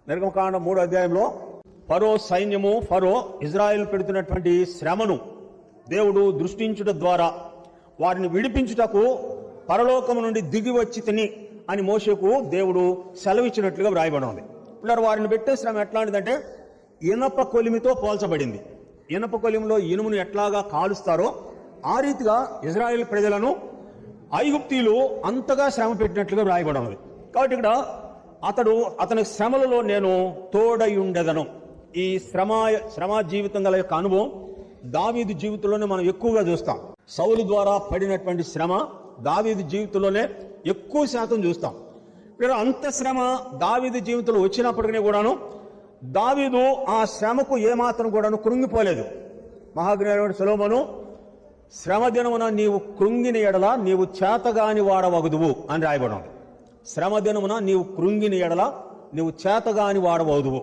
నిర్గమకాండం 3వ అధ్యాయంలో ఫరో సైన్యము, ఫరో ఇజ్రాయెల్ పెడుతున్నటువంటి శ్రమను దేవుడు దృష్టించుట ద్వారా వారిని విడిపించుటకు పరలోకము నుండి దిగి వచ్చి తిని అని మోషేకు దేవుడు సెలవిచ్చినట్లుగా వ్రాయబడి ఉంది. ఇప్పుడు వారిని పెట్టే శ్రమ ఎట్లాంటిదంటే ఇనప కొలిమితో పోల్చబడింది. ఇనప కొలిమిలో ఇనుమును ఎట్లాగా కాలుస్తారో ఆ రీతిగా ఇజ్రాయెల్ ప్రజలను ఐగుప్తీయులు అంతగా శ్రమ పెట్టినట్లుగా వ్రాయబడి ఉంది. కాబట్టి ఇక్కడ అతని శ్రమలలో నేను తోడయుండెదను. ఈ శ్రమ జీవితం గల యొక్క అనుభవం దావీదు జీవితంలోనే మనం ఎక్కువగా చూస్తాం. సౌలు ద్వారా పడినటువంటి శ్రమ దావీదు జీవితంలోనే ఎక్కువ శాతం చూస్తాం. ఇప్పుడు అంత శ్రమ దావీదు జీవితంలో వచ్చినప్పటికీ కూడాను దావీదు ఆ శ్రమకు ఏమాత్రం కూడాను కృంగిపోలేదు. మహాజ్ఞానుడు సొలొమోను శ్రమ దినమున నీవు కృంగిన ఎడల నీవు చేతగాని వాడవగుదువు అని రాయబడి ఉంది. శ్రమ దినమున నీవు కృంగిన ఎడల నీవు చేతగాని వాడవగుదువు.